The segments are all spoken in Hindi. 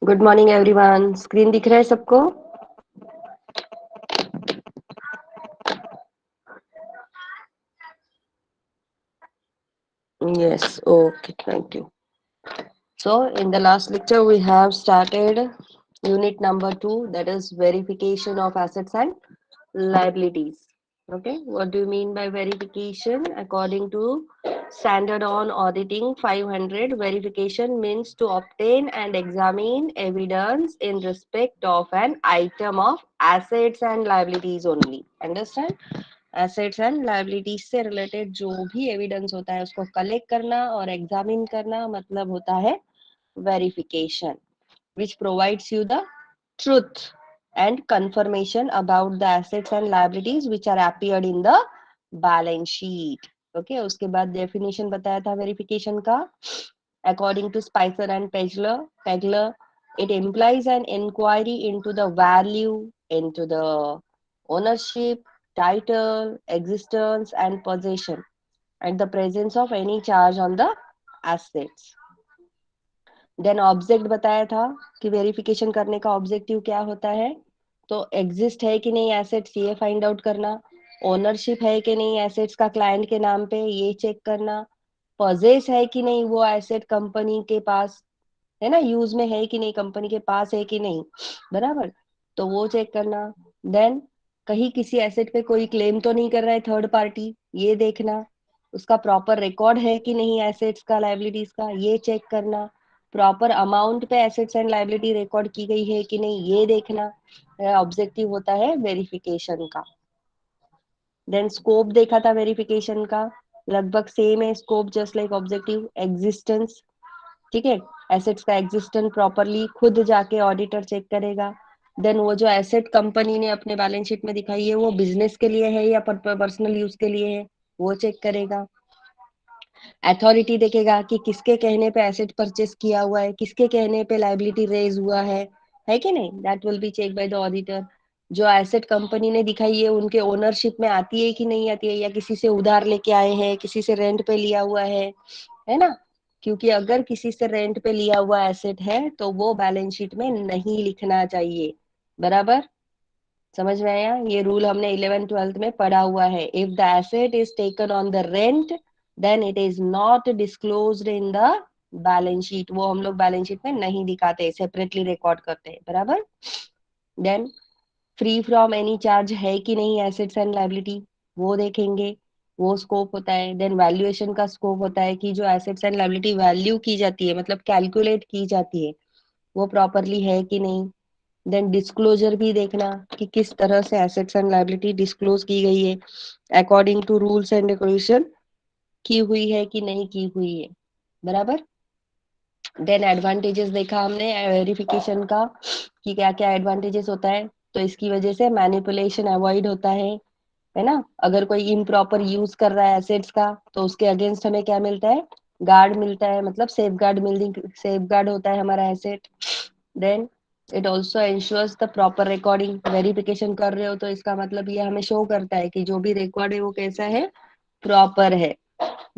Good morning everyone. स्क्रीन दिख रहा है सबको? Yes, okay, thank you. So, in the last lecture, we have started unit number 2, that is verification of assets and liabilities. Okay, what do you mean by verification? According to Standard on Auditing 500, verification means to obtain and examine evidence in respect of an item of assets and liabilities only. Understand? Assets and liabilities से रिलेटेड जो भी एविडेंस होता है उसको कलेक्ट करना और एग्जामिन करना मतलब होता है verification, which provides you the truth and confirmation about the assets and liabilities which are appeared in the balance sheet. Okay, उसके बाद definition बताया था verification का. According to Spicer and Pegler, it implies an inquiry into the value, into the ownership, title, existence and possession and the presence of any charge on the assets. Then object बताया था कि वेरिफिकेशन करने का ऑब्जेक्टिव क्या होता है, तो एग्जिस्ट है कि नहीं एसेट्स ये फाइंड आउट करना, ओनरशिप है कि नहीं एसेट्स का क्लाइंट के नाम पे ये चेक करना, पजेस है कि नहीं वो एसेट कंपनी के पास, है ना, यूज में है कि नहीं, कंपनी के पास है कि नहीं, बराबर, तो वो चेक करना। देन कहीं किसी एसेट पे कोई क्लेम तो नहीं कर रहा है थर्ड पार्टी, ये देखना। उसका प्रॉपर रिकॉर्ड है कि नहीं एसेट्स का लायबिलिटीज का, ये चेक करना। प्रॉपर अमाउंट पे एसेट्स एंड लायबिलिटी रिकॉर्ड की गई है कि नहीं, ये देखना। ऑब्जेक्टिव होता है वेरिफिकेशन का। देन स्कोप देखा था वेरिफिकेशन का, लगभग सेम है scope just like objective. Existence, ठीक है, एसेट्स का एग्जिस्टेंस प्रॉपरली खुद जाके ऑडिटर चेक करेगा। देन वो जो एसेट कंपनी ने अपने बैलेंस शीट में दिखाई है वो बिजनेस के लिए है या पर्सनल यूज के लिए है, वो चेक करेगा। अथॉरिटी देखेगा कि किसके कहने पे एसेट परचेस किया हुआ है, किसके कहने पे लायबिलिटी रेज हुआ है कि नहीं, that will be check by the auditor. जो एसेट कंपनी ने दिखाई है उनके ओनरशिप में आती है कि नहीं आती है, या किसी से उधार लेके आए हैं, किसी से रेंट पे लिया हुआ है ना, क्योंकि अगर किसी से रेंट पे लिया हुआ एसेट है तो वो बैलेंस शीट में नहीं लिखना चाहिए, बराबर, समझ में आया? ये रूल हमने 11th-12th में पढ़ा हुआ है। If the asset is taken on the rent then it is not disclosed in the balance sheet, वो हम लोग बैलेंस शीट में नहीं दिखाते, सेपरेटली रिकॉर्ड करते हैं, बराबर। Then free from any charge है कि नहीं एसेट्स एंड लायबिलिटी, वो देखेंगे, वो स्कोप होता है। देन वैल्यूएशन का स्कोप होता है कि जो एसेट्स एंड लायबिलिटी वैल्यू की जाती है, मतलब कैलकुलेट की जाती है, वो प्रॉपरली है कि नहीं। देन डिस्क्लोजर भी देखना कि किस तरह से एसेट्स एंड लायबिलिटी डिस्क्लोज की गई है, according to rules and regulation की हुई है कि नहीं की हुई है, बराबर। देन एडवांटेजेस देखा हमने वेरिफिकेशन का कि क्या क्या एडवांटेजेस होता है, तो इसकी वजह से मैनिपुलेशन अवॉइड होता है ना। अगर कोई इम्प्रॉपर यूज कर रहा है एसेट्स का तो उसके अगेंस्ट हमें क्या मिलता है, गार्ड मिलता है, मतलब सेफ गार्ड सेफ गार्ड होता है हमारा asset. Then it also insures the proper recording, verification कर रहे हो तो इसका मतलब ये हमें शो करता है कि जो भी रिकॉर्ड है वो कैसा है, प्रॉपर है।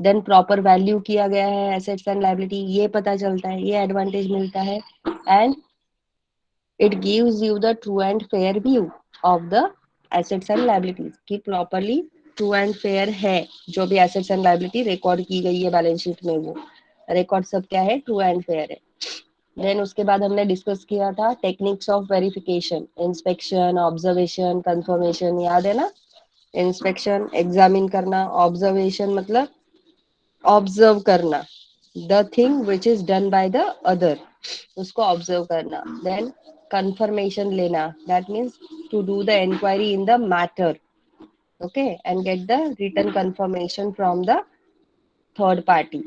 देन प्रॉपर वैल्यू किया गया है एसेट्स एंड लायबिलिटी, ये पता चलता है, ये एडवांटेज मिलता है। And it gives you the true and fair view of the assets and liabilities, कि प्रॉपरली ट्रू एंड फेयर है जो भी एसेट्स एंड लायबिलिटी रिकॉर्ड की गई है बैलेंस शीट में, वो रिकॉर्ड सब क्या है, ट्रू एंड फेयर है। देन उसके बाद हमने डिस्कस किया था techniques of verification, inspection, observation, confirmation, याद है ना। इंस्पेक्शन एग्जामिन करना, ऑब्जर्वेशन मतलब ऑब्जर्व करना, the thing which is done by the other, उसको ऑब्जर्व करना। देन कंफर्मेशन लेना, that means to do the inquiry in the matter, okay, and get the written confirmation from the third party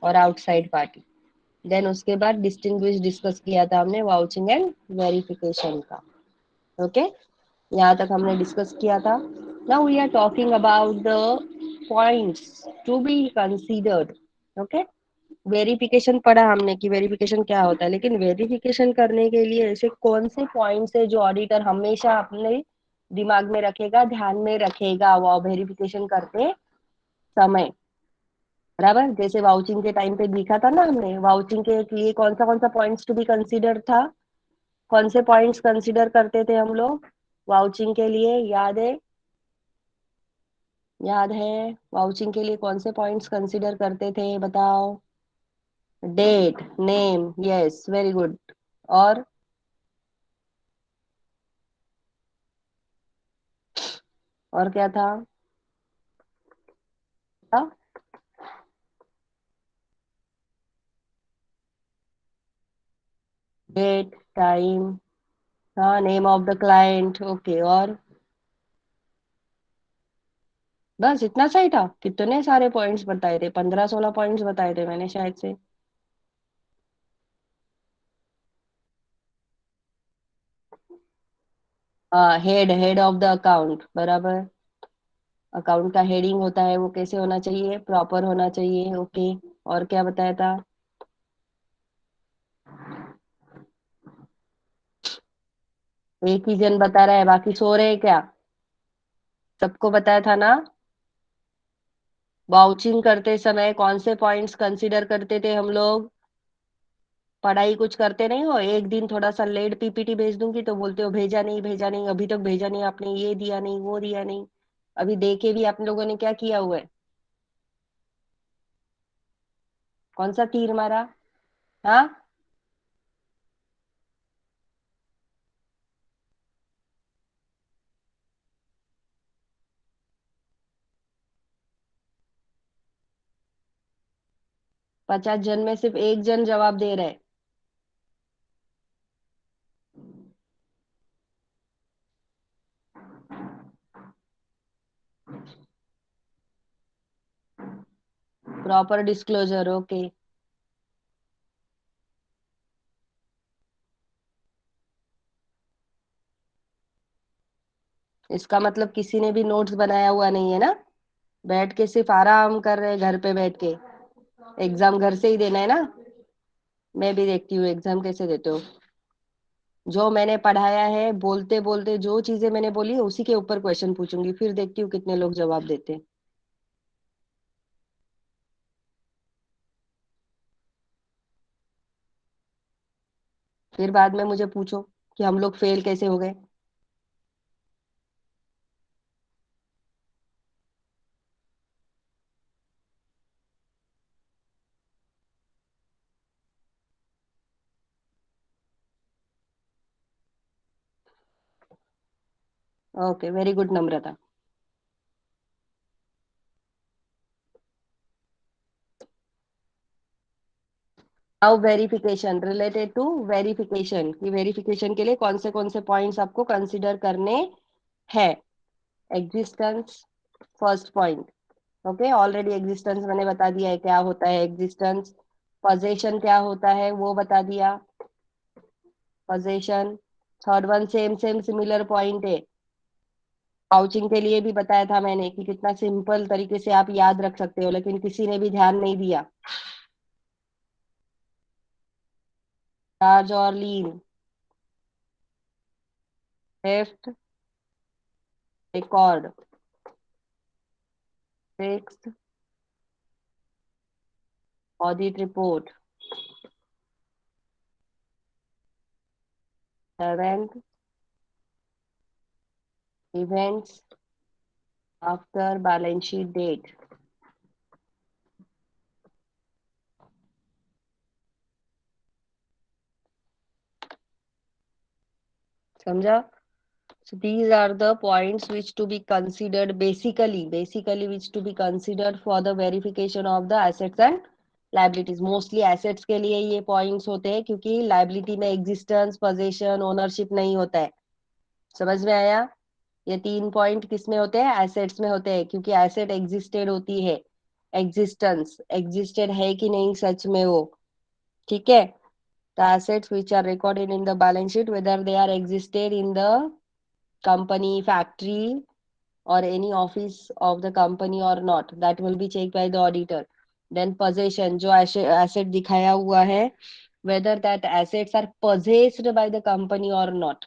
और आउटसाइड पार्टी। देन उसके बाद डिस्टिंग्विश डिस्कस किया था हमने वाउचिंग एंड वेरिफिकेशन का, ओके, यहाँ तक हमने डिस्कस किया था। Now we are talking about the points to be considered, okay. Verification पढ़ा हमने कि वेरिफिकेशन क्या होता है, लेकिन वेरिफिकेशन करने के लिए ऐसे कौन से पॉइंट्स है जो ऑडिटर हमेशा अपने दिमाग में रखेगा, ध्यान में रखेगा वो वेरिफिकेशन करते समय, बराबर, जैसे वाउचिंग के टाइम पे लिखा था ना हमने, वाउचिंग के लिए कौन सा पॉइंट्स टू बी कंसीडर था, कौन से पॉइंट्स कंसीडर करते थे हम लोग वाउचिंग के लिए, याद है? याद है? वाउचिंग के लिए कौन से पॉइंट्स कंसीडर करते थे, बताओ? Date, name, yes, very good. और और क्या था? डेट, टाइम, हाँ, name of the client, okay. और बस इतना सही था? कितने सारे पॉइंट्स बताए थे, 15-16 पॉइंट्स बताए थे मैंने शायद से। हाँ, head, head of the account, बराबर। अकाउंट का हेडिंग होता है वो कैसे होना चाहिए, प्रॉपर होना चाहिए, ओके। और क्या बताया था? एक ही जन बता रहा है, बाकी सो रहे हैं क्या? सबको बताया था ना? वाउचिंग करते समय कौन से पॉइंट्स कंसीडर करते थे हम लोग? पढ़ाई कुछ करते नहीं हो, एक दिन थोड़ा सा लेट पीपीटी भेज दूंगी तो बोलते हो भेजा नहीं, भेजा नहीं, अभी तक भेजा नहीं आपने, ये दिया नहीं, वो दिया नहीं। अभी देखे भी आप लोगों ने क्या किया हुआ है? कौन सा तीर मारा? हाँ, 50 जन में सिर्फ एक जन जवाब दे रहे। Proper disclosure, okay. इसका मतलब किसी ने भी नोट्स बनाया हुआ नहीं है ना? बैठ के सिर्फ आराम कर रहे हैं घर पे बैठ के। एग्जाम घर से ही देना है ना? मैं भी देखती हूँ एग्जाम कैसे देते हो। जो मैंने पढ़ाया है, बोलते बोलते जो चीजें मैंने बोली है, उसी के ऊपर क्वेश्चन पूछूंगी, फिर देखती हूँ कितने लोग जवाब देते हैं। फिर बाद में मुझे पूछो कि हम लोग फेल कैसे हो गए। Okay, very good Namrata. Now verification, related to verification, कि वेरिफिकेशन के लिए कौन से पॉइंट्स आपको कंसिडर करने हैं। Existence, first point. Okay, already existence मैंने बता दिया है क्या होता है एग्जिस्टेंस। पोजेशन क्या होता है वो बता दिया, possession. Third one same same similar point है। काउचिंग के लिए भी बताया था मैंने कि कितना सिंपल तरीके से आप याद रख सकते हो, लेकिन किसी ने भी ध्यान नहीं दिया। चार्ज और lien. Fifth, record. Sixth, audit report. Seventh, events after balance sheet date. समझा? So these are the points which to be considered, basically which to be considered for the verification of the assets and liabilities. Mostly assets के लिए ये points होते हैं, क्योंकि liability में existence, possession, ownership नहीं होता है। समझ में आया? ये 3 पॉइंट किस में होते हैं? एसेट्स में होते हैं, क्योंकि एसेट एग्जिस्टेड होती है। एग्जिस्टेंस, एग्जिस्टेड है कि नहीं सच में वो। ठीक है? The assets which are recorded in the balance sheet, whether they are existed in the company, factory, or any office of the company or not, that will be checked by the auditor. Then possession, जो asset दिखाया हुआ है, whether that assets are possessed by the company or not,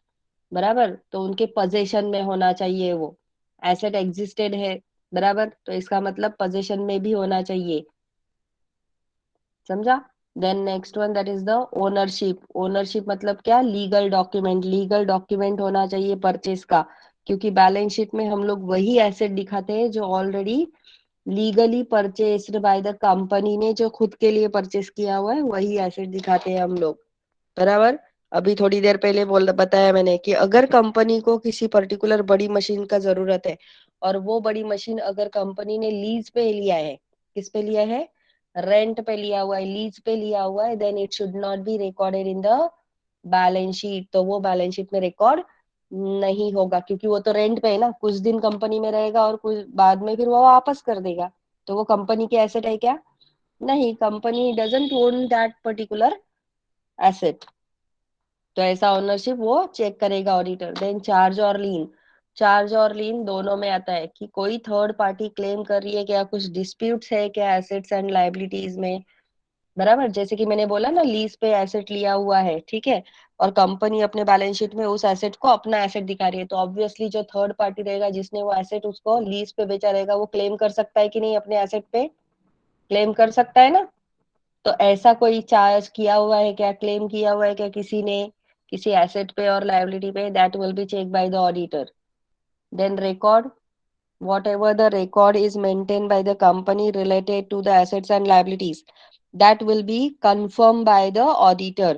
बराबर, तो उनके possession में होना चाहिए वो। asset existed है, बराबर, तो इसका मतलब possession में भी होना चाहिए। समझा? Then next one that is the ownership. Ownership मतलब क्या? Legal document. लीगल डॉक्यूमेंट होना चाहिए परचेज का, क्योंकि बैलेंस शीट में हम लोग वही एसेट दिखाते हैं जो already legally purchased by the company ने, जो खुद के लिए परचेस किया हुआ है वही एसेट दिखाते हैं हम लोग। बराबर? अभी थोड़ी देर पहले बोल बताया मैंने कि अगर कंपनी को किसी पर्टिकुलर बड़ी मशीन का जरूरत है और वो बड़ी मशीन अगर कंपनी ने लीज पे लिया है, किस पे लिया है? रेंट पे लिया हुआ है, लीज पे लिया हुआ है, then it should not be recorded in the balance sheet. तो वो बैलेंस शीट में रिकॉर्ड नहीं होगा, क्योंकि वो तो रेंट पे है ना, कुछ दिन कंपनी में रहेगा और कुछ बाद में फिर वो वापस कर देगा। तो वो कंपनी की एसेट है क्या? नहीं, company doesn't own that particular asset. तो ऐसा ओनरशिप वो चेक करेगा ऑडिटर। देन चार्ज और लीन। चार्ज और लीन दोनों में आता है कि कोई थर्ड पार्टी क्लेम कर रही है क्या, कुछ डिस्प्यूट्स है क्या एसेट्स एंड लाइबिलिटीज में। बराबर? जैसे कि मैंने बोला ना, लीज पे एसेट लिया हुआ है, ठीक है, और कंपनी अपने बैलेंस शीट में उस एसेट को अपना एसेट दिखा रही है, तो ऑब्वियसली जो थर्ड पार्टी रहेगा जिसने वो एसेट उसको लीज पे बेचा रहेगा, वो क्लेम कर सकता है कि नहीं अपने एसेट पे? क्लेम कर सकता है ना? तो ऐसा कोई चार्ज किया हुआ है क्या, क्लेम किया हुआ है क्या किसी ने किसी एसेट पे और लायबिलिटी पे? That will be check by the auditor. Then record. whatever the record is maintained by the company related to the assets and liabilities, that will be confirmed by the auditor।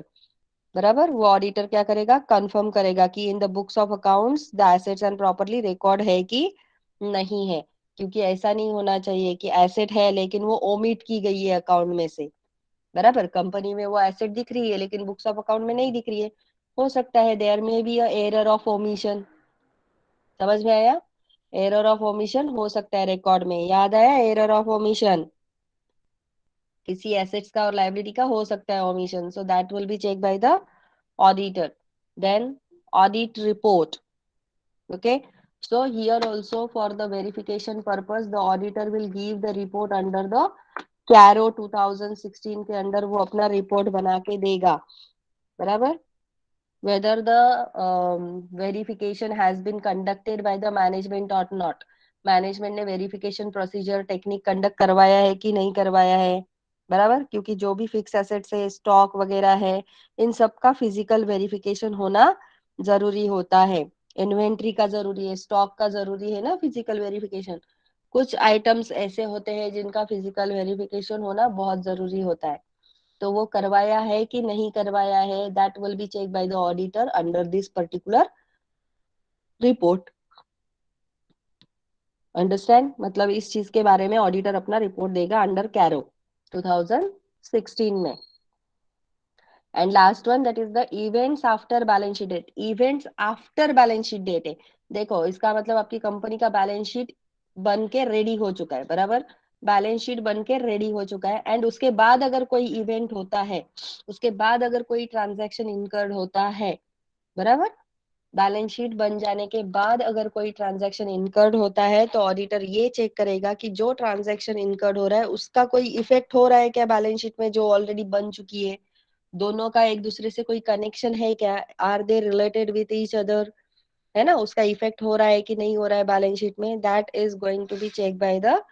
बराबर? वो ऑडिटर क्या करेगा? कंफर्म करेगा कि in the books of accounts the assets and properly record है कि नहीं है। क्योंकि ऐसा नहीं होना चाहिए कि एसेट है लेकिन वो ओमिट की गई है अकाउंट में से। बराबर? कंपनी में वो एसेट दिख रही है लेकिन बुक्स ऑफ अकाउंट में नहीं दिख रही है। हो सकता है देयर में बी एरर ऑफ ओमिशन। समझ में आया? एरर ऑफ ओमिशन हो सकता है रिकॉर्ड में। याद आया? एरर ऑफ ओमिशन किसी एसेट्स का और लाइबिलिटी का हो सकता है omission, so that will be check by the auditor। Then audit report। Okay, so here also for the verification purpose the auditor will give the report under the CARO 2016 के अंदर वो अपना रिपोर्ट बना के देगा। बराबर? whether the verification has been conducted by the management or not। Management ने वेरिफिकेशन प्रोसीजर टेक्निक कंडक्ट करवाया है कि नहीं करवाया है। बराबर? क्योंकि जो भी फिक्स एसेट्स है, स्टॉक वगैरह है, इन सब का फिजिकल वेरिफिकेशन होना जरूरी होता है। इन्वेंट्री का जरूरी है, स्टॉक का जरूरी है ना फिजिकल वेरिफिकेशन। कुछ आइटम्स ऐसे होते हैं जिनका फिजिकल वेरिफिकेशन होना बहुत जरूरी होता है। तो वो करवाया है कि नहीं करवाया है, that will be check by the auditor under this particular report. Understand? मतलब इस चीज के बारे में ऑडिटर अपना रिपोर्ट देगा अंडर कैरो 2016 में। And last one that is the events after balance sheet date. Events after balance sheet date है। देखो, इसका मतलब आपकी कंपनी का बैलेंस शीट बन के रेडी हो चुका है। बराबर? बैलेंस शीट बन के रेडी हो चुका है एंड उसके बाद अगर कोई इवेंट होता है, उसके बाद अगर कोई ट्रांजैक्शन इनकर्ड होता है, बराबर, बैलेंस शीट बन जाने के बाद अगर कोई ट्रांजैक्शन इनकर्ड होता है तो ऑडिटर ये चेक करेगा कि जो ट्रांजैक्शन इनकर्ड हो रहा है उसका कोई इफेक्ट हो रहा है क्या बैलेंस शीट में, जो ऑलरेडी बन चुकी है। दोनों का एक दूसरे से कोई कनेक्शन है क्या, are they related with each other, है ना, उसका इफेक्ट हो रहा है कि नहीं हो रहा है बैलेंस शीट में। That is going to be check by the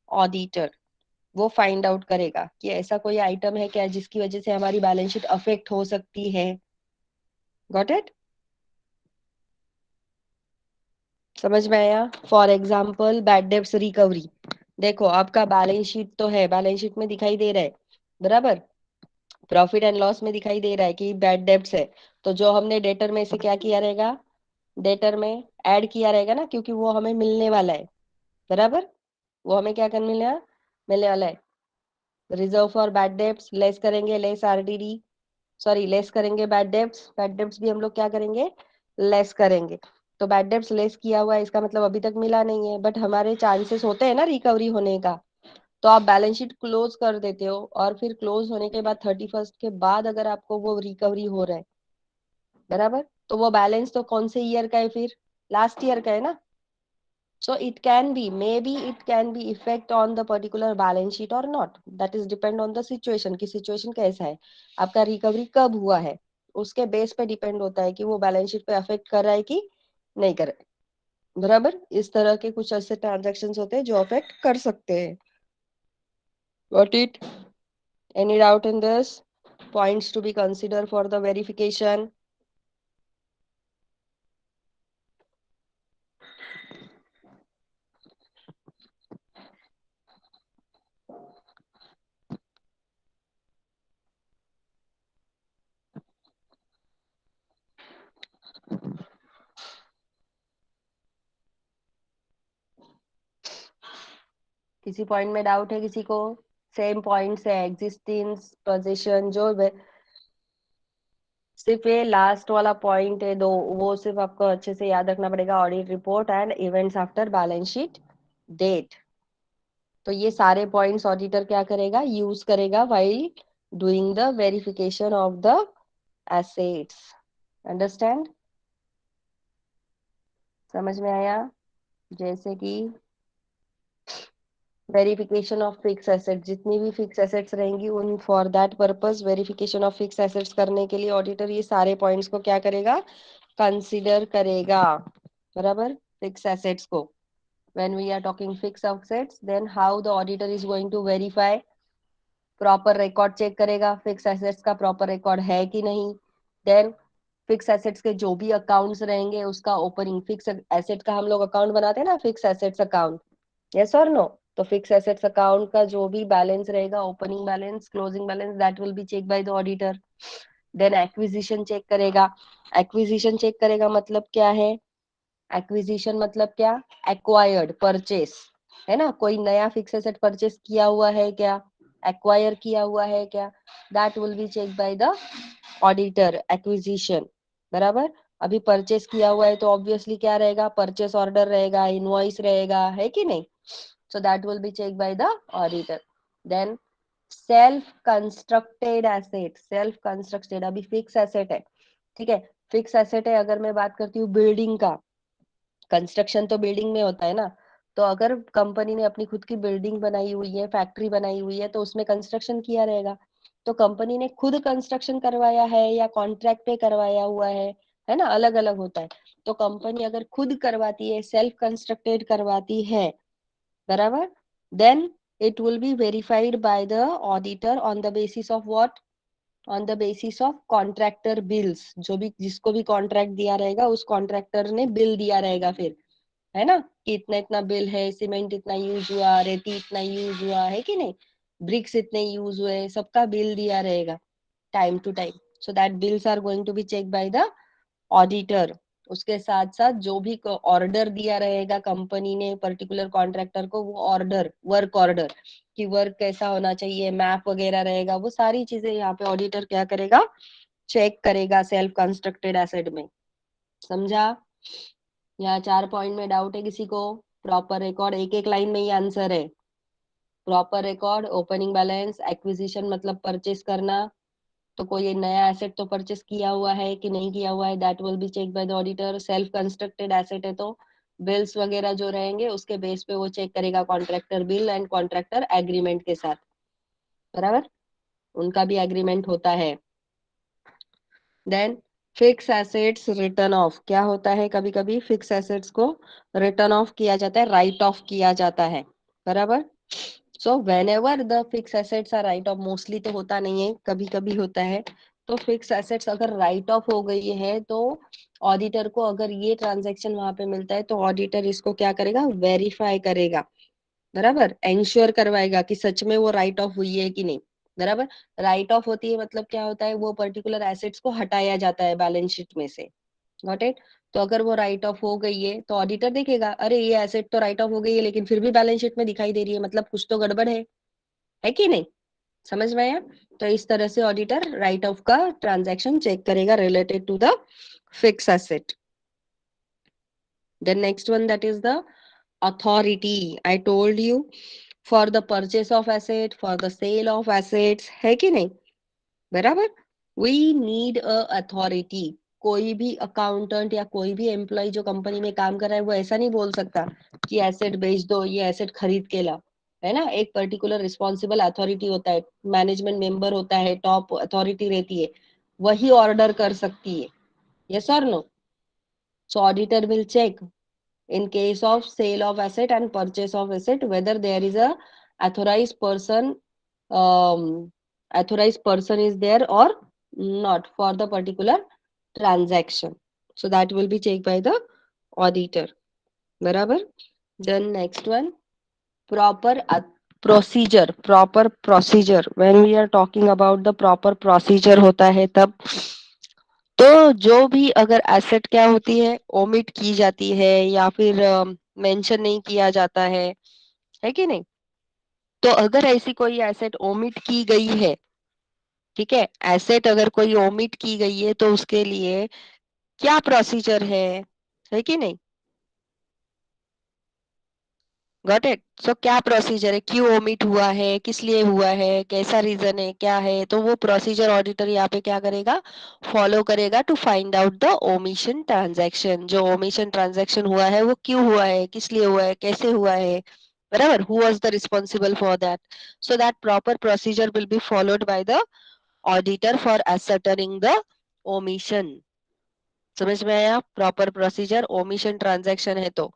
auditor. वो फाइंड आउट करेगा कि ऐसा कोई आइटम है क्या जिसकी वजह से हमारी बैलेंस शीट अफेक्ट हो सकती है। Got it? समझ में आया? For example bad debts recovery. देखो, आपका बैलेंस शीट तो है, बैलेंस शीट में दिखाई दे रहा है, बराबर, प्रॉफिट एंड लॉस में दिखाई दे रहा है कि बैड डेब्ट्स है। तो जो हमने डेटर में से क्या किया रहेगा, डेटर में ऐड किया रहेगा ना, क्योंकि वो हमें मिलने वाला है। बराबर? वो हमें क्या करने मिलने मिलने वाला है, reserve for bad debts less करेंगे, लेस आरडीडी, सॉरी लेस करेंगे बैड डेब्ट्स, बैड डेब्ट्स भी हम लोग क्या करेंगे, लेस करेंगे। तो बैड डेब्ट्स लेस किया हुआ है, इसका मतलब अभी तक मिला नहीं है, बट हमारे चांसेस होते हैं ना रिकवरी होने का। तो आप बैलेंस शीट क्लोज कर देते हो और फिर क्लोज होने के बाद 31st के बाद अगर आपको वो रिकवरी हो रहा है, बराबर, तो वो बैलेंस तो कौन से ईयर का है फिर, लास्ट ईयर का है ना। So it can be, maybe it can be effect on the particular balance sheet or not. That is depend on the situation कि situation कैसा है, आपका रिकवरी कब हुआ है, उसके बेस पे डिपेंड होता है कि वो बैलेंस शीट पे अफेक्ट कर रहा है कि नहीं कर रहा है। बराबर? इस तरह के कुछ ऐसे ट्रांजैक्शंस होते हैं जो अफेक्ट कर सकते हैं। Got it? Any doubt in this? Points to be considered for the verification. किसी पॉइंट में डाउट है किसी को? सेम पॉइंट्स है, एग्जिस्टेंस, पोजीशन, जो सिर्फ ये लास्ट वाला पॉइंट है दो, वो सिर्फ आपको अच्छे से याद रखना पड़ेगा। Audit report and events after balance sheet date. तो ये सारे पॉइंट्स ऑडिटर क्या करेगा, यूज करेगा while doing the verification of the assets. Understand? समझ में आया? जैसे कि वेरिफिकेशन ऑफ फिक्स एसेट, जितनी भी फिक्स एसेट्स रहेंगी उन for that purpose verification of fix assets करने के लिए ऑडिटर ये सारे पॉइंट्स को क्या करेगा, कंसीडर करेगा। बराबर? फिक्स एसेट्स को, when we are talking fixed assets, then how the auditor is going to verify? Proper record check करेगा फिक्स एसेट्स का प्रॉपर रिकॉर्ड है कि नहीं। देन फिक्स एसेट्स के जो भी अकाउंट्स रहेंगे उसका ओपनिंग, फिक्स एसेट का हम लोग अकाउंट बनाते हैं ना, फिक्स एसेट्स अकाउंट, यस और नो? तो फिक्स एसेट्स अकाउंट का जो भी बैलेंस रहेगा, opening balance, closing balance, that will be check by the auditor. Then acquisition check करेगा। एक्विजिशन चेक करेगा मतलब क्या है? एक्विजिशन मतलब क्या? एक्वायर्ड, परचेस, है ना? कोई नया फिक्स एसेट परचेस किया हुआ है क्या, एक्वायर किया हुआ है क्या, that will be check by the auditor, acquisition. बराबर? अभी परचेस किया हुआ है तो ऑब्वियसली क्या रहेगा, परचेस ऑर्डर रहेगा, इनवॉइस रहेगा, है कि नहीं? So that will be check by the auditor. Then self constructed asset, self constructed अभी फिक्स एसेट है, ठीक है? फिक्स एसेट है, अगर मैं बात करती हूँ बिल्डिंग का, कंस्ट्रक्शन तो बिल्डिंग में होता है ना, तो अगर कंपनी ने अपनी खुद की बिल्डिंग बनाई हुई है, फैक्ट्री बनाई हुई है, तो उसमें कंस्ट्रक्शन किया रहेगा। तो कंपनी ने खुद कंस्ट्रक्शन करवाया है या कॉन्ट्रैक्ट पे करवाया हुआ है ना? अलग अलग होता है। तो कंपनी अगर खुद करवाती है, सेल्फ कंस्ट्रक्टेड करवाती है, बराबर, then it will be verified by the auditor on the basis of what? On the basis of contractor bills. जो भी जिसको भी कॉन्ट्रैक्ट दिया रहेगा उस कॉन्ट्रैक्टर ने बिल दिया रहेगा फिर, है ना, कि इतना इतना बिल है, सीमेंट इतना यूज हुआ, रेती इतना यूज हुआ, है कि नहीं, ब्रिक्स इतने यूज हुए, सबका बिल दिया रहेगा time to time. So that bills are going to be check by the auditor. उसके साथ साथ जो भी ऑर्डर दिया रहेगा कंपनी ने पर्टिकुलर कॉन्ट्रैक्टर को, वो ऑर्डर, वर्क ऑर्डर, कि वर्क कैसा होना चाहिए, मैप वगैरह रहेगा, वो सारी चीजें यहाँ पे ऑडिटर क्या करेगा, चेक करेगा सेल्फ कंस्ट्रक्टेड एसेट में। समझा? यहाँ 4 पॉइंट में डाउट है किसी को? प्रॉपर रिकॉर्ड, एक एक लाइन में ही आंसर है। Proper record, opening balance, acquisition मतलब परचेस करना, तो कोई नया एसेट तो परचेस किया हुआ है कि नहीं किया हुआ है, that will be check by the auditor. Self constructed asset है तो बिल्स वगैरह जो रहेंगे उसके बेस पे वो चेक करेगा contractor bill and contractor agreement के साथ। बराबर? उनका भी एग्रीमेंट होता है। Then fix assets written off, क्या होता है, कभी कभी फिक्स एसेट्स को रिटर्न ऑफ किया जाता है, राइट ऑफ किया जाता है। बराबर? So whenever the fix assets are write off, mostly तो होता नहीं है, कभी कभी होता है। तो फिक्स एसेट्स अगर राइट ऑफ हो गई है तो ऑडिटर को अगर ये ट्रांजेक्शन वहां पे मिलता है तो ऑडिटर इसको क्या करेगा, वेरीफाई करेगा। बराबर? एंश्योर करवाएगा कि सच में वो राइट ऑफ हुई है कि नहीं। बराबर? राइट ऑफ होती है मतलब क्या होता है, वो पर्टिकुलर एसेट्स को हटाया जाता है बैलेंस शीट में से। Got it? तो अगर वो राइट ऑफ हो गई है तो ऑडिटर देखेगा, अरे ये एसेट तो राइट ऑफ हो गई है लेकिन फिर भी बैलेंस शीट में दिखाई दे रही है, मतलब कुछ तो गड़बड़ है कि नहीं? समझ में आया? तो इस तरह से ऑडिटर राइट ऑफ का ट्रांजैक्शन चेक करेगा related to the fix asset. Then next one, that is the authority. I told you, for the purchase of asset, for the sale of assets, है कि नहीं? बराबर? We need a authority. कोई भी अकाउंटेंट या कोई भी एम्प्लॉय जो कंपनी में काम कर रहा है वो ऐसा नहीं बोल सकता कि एसेट बेच दो, ये एसेट खरीद के लाओ, है ना? एक पर्टिकुलर रिस्पॉन्सिबल अथॉरिटी होता है, मैनेजमेंट मेंबर होता है, टॉप अथॉरिटी रहती है, वही ऑर्डर कर सकती है। यस और no? So auditor will check in case of sale of asset and purchase of asset whether there is a authorized person, um, authorized person is there or not for the particular transaction. So that will be checked by the auditor. बराबर. Then next one, proper proper procedure when we are talking about the proper procedure होता है तब, तो जो भी अगर एसेट क्या होती है ओमिट की जाती है या फिर मेंशन नहीं किया जाता है कि नहीं, तो अगर ऐसी कोई एसेट ओमिट की गई है, ठीक है, एसेट अगर कोई ओमिट की गई है तो उसके लिए क्या प्रोसीजर है कि नहीं, गॉट इट। सो क्या प्रोसीजर है, क्यों ओमिट हुआ है, किस लिए हुआ है, कैसा रीजन है, क्या है, तो वो प्रोसीजर ऑडिटर यहाँ पे क्या करेगा, फॉलो करेगा to find out the omission transaction. जो ओमिशन ट्रांजैक्शन हुआ है वो क्यों हुआ है, किस लिए हुआ है, कैसे हुआ है, बराबर, who was the responsible for that. So that proper procedure will be followed by the auditor for ascertaining the omission. समझ में आया, प्रॉपर प्रोसीजर ओमिशन ट्रांजैक्शन है तो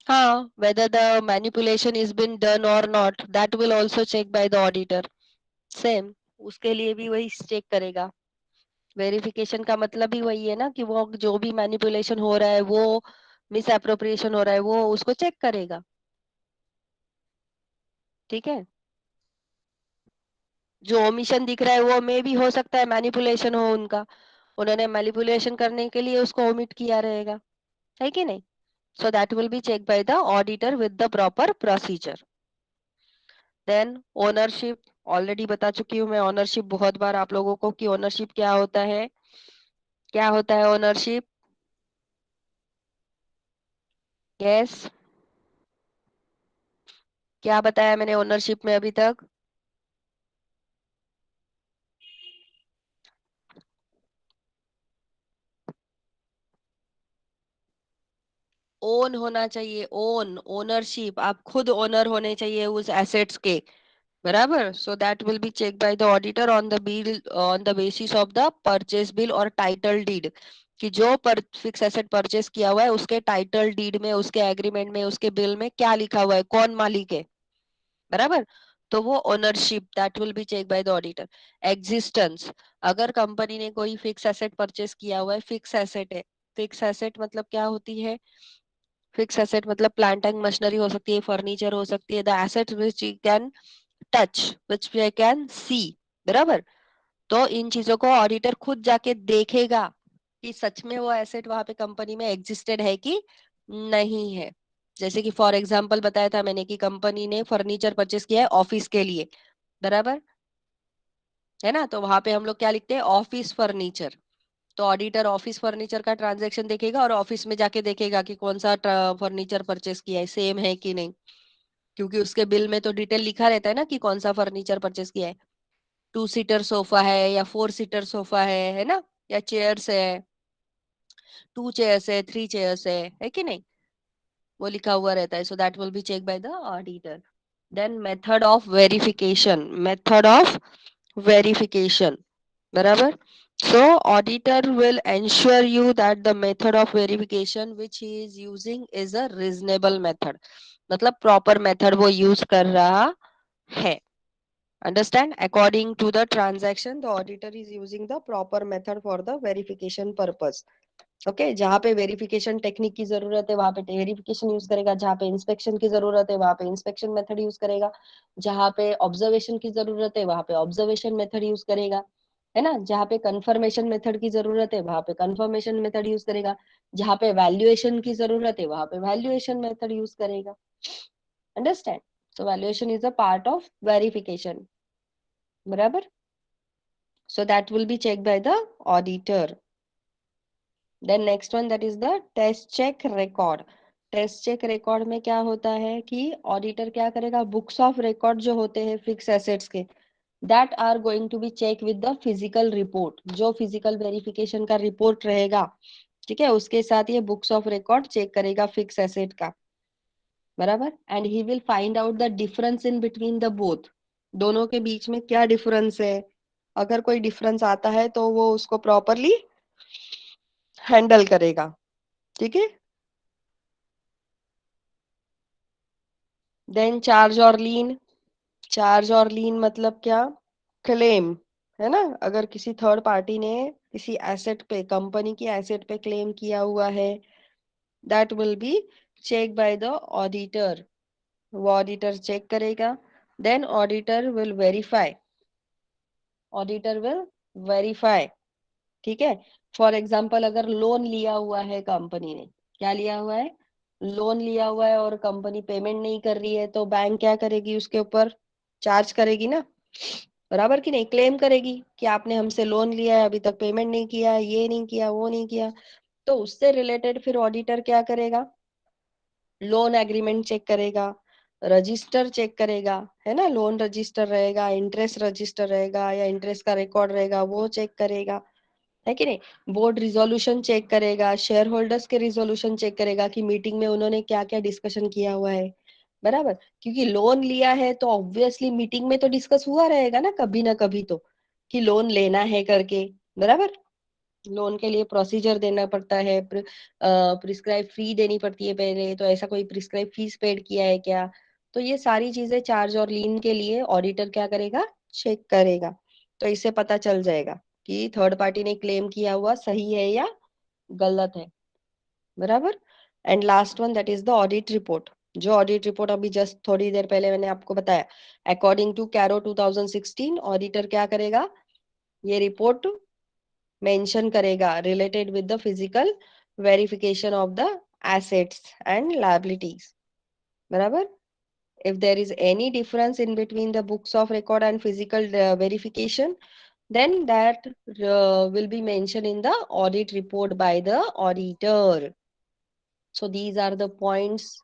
हाँ, whether the manipulation is been done or not, that will also check by the auditor. Same, उसके लिए भी वही चेक करेगा। वेरिफिकेशन का मतलब ही वही है ना कि वो जो भी मैनिपुलेशन हो रहा है, वो मिस एप्रोप्रिएशन हो रहा है, वो उसको चेक करेगा। ठीक है, जो ओमिशन दिख रहा है वो मे भी हो सकता है मैनिपुलेशन हो उनका, उन्होंने मैनिपुलेशन करने के लिए उसको ओमिट किया रहेगा, है कि नहीं। So that will be check by the auditor with the proper procedure. Then ownership, already बता चुकी हूँ मैं ओनरशिप बहुत बार आप लोगों को कि ओनरशिप क्या होता है, क्या होता है ओनरशिप। यस, क्या बताया मैंने ओनरशिप में अभी तक, ओन होना चाहिए, ओन ओनरशिप, आप खुद ओनर होने चाहिए उस एसेट्स के, बराबर। So that will be check by the auditor on the bill, on the basis of the purchase bill और टाइटल डीड, कि जो पर फिक्स एसेट परचेस किया हुआ है उसके टाइटल डीड में, उसके एग्रीमेंट में, उसके बिल में क्या लिखा हुआ है, कौन मालिक है, बराबर। तो वो ownership that will be check by the auditor. Existence, अगर कंपनी ने कोई फिक्स एसेट परचेस किया हुआ है, फिक्स एसेट है, फिक्स एसेट मतलब क्या होती है, फिक्स एसेट मतलब प्लांट एंड मशीनरी हो सकती है, फर्नीचर हो सकती है, the asset which you can touch, which we can see, बराबर। तो इन चीजों को ऑडिटर खुद जाके देखेगा कि सच में वो एसेट वहां पे कंपनी में एग्जिस्टेड है कि नहीं है। जैसे कि फॉर एग्जांपल बताया था मैंने कि कंपनी ने फर्नीचर परचेस किया है ऑफिस के लिए, बराबर है ना, तो वहां पे हम लोग क्या लिखते हैं, ऑफिस फर्नीचर। तो ऑडिटर ऑफिस फर्नीचर का ट्रांजैक्शन देखेगा और ऑफिस में जाके देखेगा कि कौन सा फर्नीचर परचेस किया है, सेम है कि नहीं, क्योंकि उसके बिल में तो डिटेल लिखा रहता है ना कि कौन सा फर्नीचर परचेस किया है, 2 सीटर सोफा है या 4 सीटर सोफा है ना, या चेयर्स है, 2 चेयर्स है, 3 चेयर्स है कि नहीं, वो लिखा हुआ रहता है। So that will be check by the auditor. Then method of verification, method of verification, बराबर। So auditor will ensure you that the method of verification which he is using is a reasonable method, मतलब proper method वो use कर रहा है। Understand? According to the transaction, the auditor is using the proper method for the verification purpose. Okay जहाँ पे वेरिफिकेशन टेक्निक की जरूरत है वहां पे वेरिफिकेशन यूज करेगा, जहाँ पे इंस्पेक्शन की जरूरत है वहां पे इंस्पेक्शन मेथड यूज करेगा, जहाँ पे ऑब्जर्वेशन की जरूरत है वहां पे ऑब्जर्वेशन मेथड यूज करेगा, है ना, जहाँ पे कंफर्मेशन मेथड की जरूरत है वहां पे कंफर्मेशन मेथड यूज करेगा, जहाँ पे वैल्यूएशन की जरूरत है वहां पे वैल्यूएशन मेथड यूज करेगा। Understand? So valuation is a part of verification, बराबर। So that will be check by the auditor. Then next one that is the test check record. Test check record में क्या होता है कि ऑडिटर क्या करेगा, बुक्स ऑफ रिकॉर्ड जो होते हैं फिक्स एसेट्स के, that are going to be check with the physical report, जो फिजिकल वेरिफिकेशन का रिपोर्ट रहेगा, ठीक है, उसके साथ ये बुक्स ऑफ रिकॉर्ड चेक करेगा फिक्स एसेट का, बराबर। And he will find out the difference in between the both, दोनों के बीच में क्या डिफरेंस है, अगर कोई डिफरेंस आता है तो वो उसको प्रॉपरली हैंडल करेगा, ठीक है। देन चार्ज और लीन, चार्ज और लीन मतलब क्या, क्लेम, है ना, अगर किसी थर्ड पार्टी ने किसी एसेट पे, कंपनी की एसेट पे क्लेम किया हुआ है, that will be check by the auditor. वो ऑडिटर चेक करेगा, देन ऑडिटर विल वेरीफाई। ठीक है। फॉर एग्जाम्पल, अगर लोन लिया हुआ है कंपनी ने, क्या लिया हुआ है, लोन लिया हुआ है, और कंपनी पेमेंट नहीं कर रही है, तो बैंक क्या करेगी, उसके ऊपर चार्ज करेगी ना, बराबर कि नहीं, क्लेम करेगी कि आपने हमसे लोन लिया है, अभी तक पेमेंट नहीं किया, ये नहीं किया, वो नहीं किया। तो उससे रिलेटेड फिर ऑडिटर क्या करेगा, लोन एग्रीमेंट चेक करेगा, रजिस्टर चेक करेगा, है ना, लोन रजिस्टर रहेगा, इंटरेस्ट रजिस्टर रहेगा, या इंटरेस्ट का रिकॉर्ड रहेगा, वो चेक करेगा, है कि नहीं। बोर्ड रिजोल्यूशन चेक करेगा, शेयर होल्डर्स के रिजोल्यूशन चेक करेगा कि मीटिंग में उन्होंने क्या क्या डिस्कशन किया हुआ है, बराबर। क्योंकि लोन लिया है तो ऑब्वियसली मीटिंग में तो डिस्कस हुआ रहेगा ना कभी तो, कि लोन लेना है करके, बराबर। लोन के लिए प्रोसीजर देना पड़ता है, प्रिस्क्राइब फी देनी पड़ती है पहले, तो ऐसा कोई प्रिस्क्राइब फीस पेड किया है क्या। तो ये सारी चीजें चार्ज और लीन के लिए ऑडिटर क्या करेगा, चेक करेगा। तो इससे पता चल जाएगा कि थर्ड पार्टी ने क्लेम किया हुआ सही है या गलत है, बराबर। And last one, that is the audit report. जो ऑडिट रिपोर्ट अभी जस्ट थोड़ी देर पहले मैंने आपको बताया, अकॉर्डिंग टू कैरो 2016, ऑडिटर क्या करेगा, ये रिपोर्ट मेंशन करेगा related with the physical verification of the assets and liabilities, बराबर। if there is any difference in between the books of record and physical verification, then that will be mentioned in the audit report by the auditor. So these are the points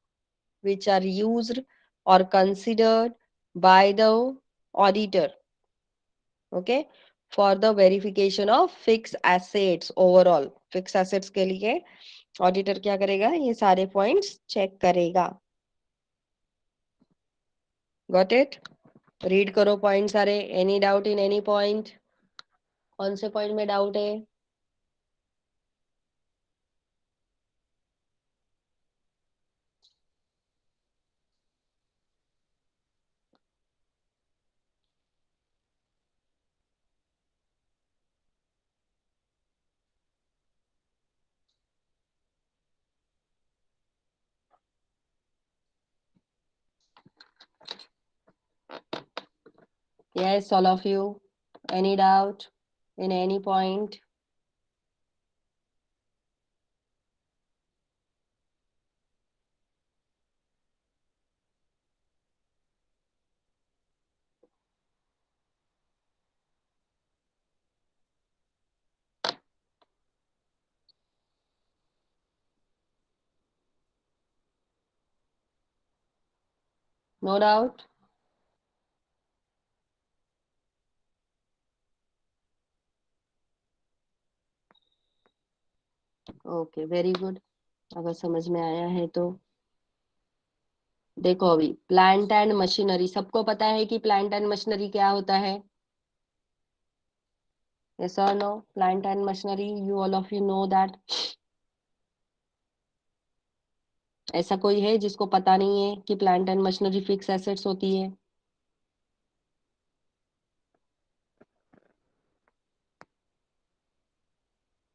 which are used or considered by the auditor, okay, for the verification of fixed assets overall. fixed assets के लिए ऑडिटर क्या करेगा, ये सारे पॉइंट्स चेक करेगा। Got it. रीड करो पॉइंट सारे। Any doubt in any point, कौन से पॉइंट में डाउट है। Yes, all of you. Any doubt in any point? No doubt? Okay, very good. अगर समझ में आया है तो देखो, अभी प्लांट एंड मशीनरी, सबको पता है कि प्लांट एंड मशीनरी क्या होता है। यस और no, plant and machinery, you all of you know that. ऐसा कोई है जिसको पता नहीं है कि plant and machinery fix assets होती है।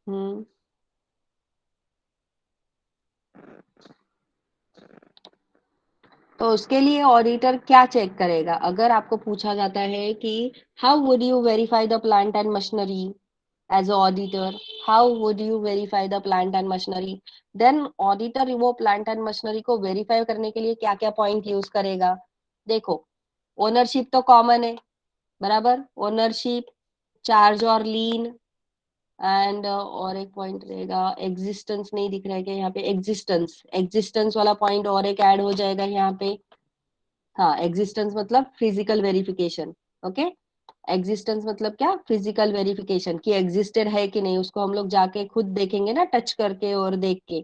हम्म। तो उसके लिए ऑडिटर क्या चेक करेगा, अगर आपको पूछा जाता है कि how would you verify the plant and machinery as a auditor, how would you verify the plant and machinery, then auditor वो प्लांट एंड मशीनरी को वेरीफाई करने के लिए क्या क्या पॉइंट यूज करेगा। देखो, ओनरशिप तो कॉमन है, बराबर, ओनरशिप, चार्ज और लीन, एंड और एक पॉइंट रहेगा, एग्जिस्टेंस नहीं दिख रहा है क्या यहाँ पे, एग्जिस्टेंस, एग्जिस्टेंस वाला पॉइंट और एक ऐड हो जाएगा यहाँ पे। हाँ, एग्जिस्टेंस मतलब फिजिकल वेरिफिकेशन। ओके, एग्जिस्टेंस मतलब क्या, फिजिकल वेरिफिकेशन, कि एग्जिस्टेड है कि नहीं, उसको हम लोग जाके खुद देखेंगे ना, टच करके और देख के,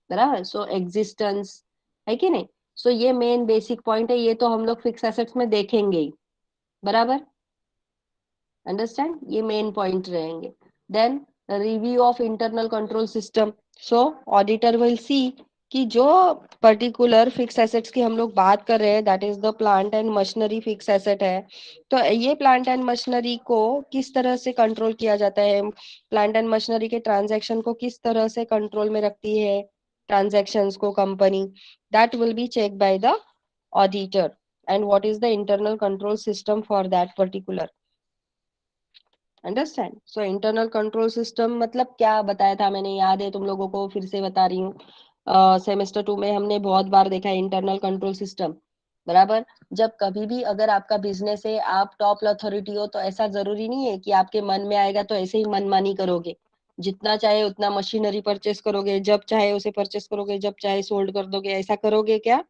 बराबर। सो एग्जिस्टेंस, है कि नहीं। सो ये मेन बेसिक पॉइंट है, ये तो हम लोग फिक्स एसेट्स में देखेंगे ही, बराबर। अंडरस्टैंड, ये मेन पॉइंट रहेंगे। Then review of internal control system. So auditor will see कि जो पर्टिकुलर फिक्स एसेट्स की हम लोग बात कर रहे हैं, that is the plant and machinery fix asset है। तो ये प्लांट एंड मशीनरी को किस तरह से कंट्रोल किया जाता है, प्लांट एंड मशीनरी के ट्रांजैक्शन को किस तरह से कंट्रोल में रखती है ट्रांजैक्शंस को company, that will be check by the auditor. And what is the internal control system for that particular, understand. So internal control system मतलब क्या बताया था मैंने, याद है तुम लोगों को, फिर से बता रही हूँ। सेमेस्टर 2 में हमने बहुत बार देखा है इंटरनल कंट्रोल सिस्टम, बराबर। जब कभी भी अगर आपका बिजनेस है, आप टॉप अथॉरिटी हो, तो ऐसा जरूरी नहीं है कि आपके मन में आएगा तो ऐसे ही मनमानी करोगे, जितना चाहे उतना मशीनरी परचेस करोगे, जब चाहे उसे परचेस करोगे, जब चाहे सोल्ड कर दोगे, ऐसा करोगे क्या?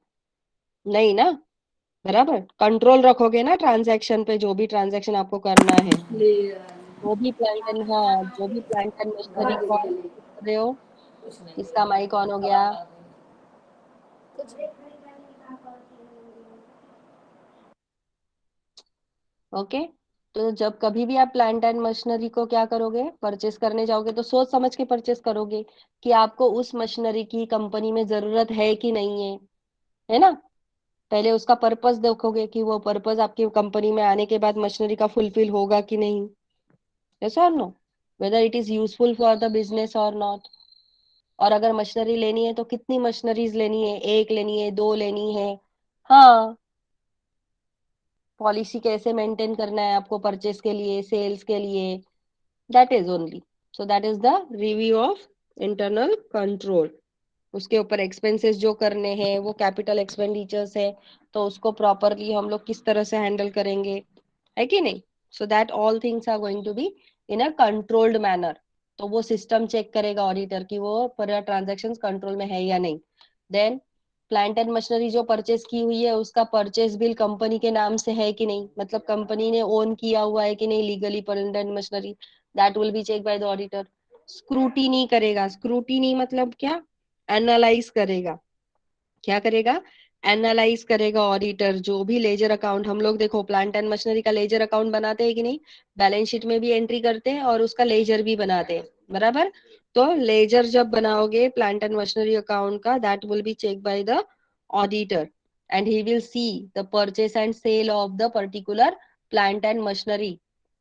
नहीं ना, बराबर। कंट्रोल रखोगे ना ट्रांजैक्शन पे, जो भी ट्रांजैक्शन आपको करना है। जो भी प्लांट एंड, हाँ, जो भी प्लांट एंड मशीनरी को आप यूज कर रहे हो। इसका माइक ऑन हो गया। ओके। तो जब कभी भी आप प्लांट एंड मशीनरी को क्या करोगे, परचेस करने जाओगे, तो सोच समझ के परचेस करोगे कि आपको उस मशीनरी की कंपनी में जरूरत है कि नहीं है ना। पहले उसका पर्पस देखोगे कि वो पर्पस आपकी कंपनी में आने के बाद मशीनरी का फुलफिल होगा कि नहीं, यस और no, whether it is useful for the business और नॉट। और अगर मशीनरी लेनी है तो कितनी मशीनरीज लेनी है, एक लेनी है, दो लेनी है, हाँ, पॉलिसी कैसे मेंटेन करना है आपको परचेस के लिए, सेल्स के लिए, that is only. So that is the review of internal control. उसके ऊपर एक्सपेंसेस जो करने हैं वो कैपिटल एक्सपेंडिचर्स है, तो उसको प्रॉपरली हम लोग किस तरह से हैंडल करेंगे, है कि नहीं। So that all things are going to be in a controlled manner. तो वो सिस्टम चेक करेगा ऑडिटर की वो पूरा ट्रांजेक्शन कंट्रोल में है या नहीं। देन प्लांट एंड मशीनरी जो परचेस की हुई है, उसका परचेस बिल कंपनी के नाम से है कि नहीं, मतलब कंपनी ने ओन किया हुआ है कि नहीं legally plant and machinery, that will be check by the auditor. Scrutiny करेगा, स्क्रूटीनी मतलब क्या, एनालाइज करेगा। क्या करेगा, एनालाइज करेगा ऑडिटर। जो भी लेजर अकाउंट हम लोग, देखो प्लांट एंड मशीनरी का लेजर अकाउंट बनाते हैं कि नहीं, बैलेंस शीट में भी एंट्री करते हैं और उसका लेजर भी बनाते हैं, बराबर। तो लेजर जब बनाओगे प्लांट एंड मशीनरी अकाउंट का, that will be check by the auditor, and he will see the purchase and sale of the particular plant and machinery,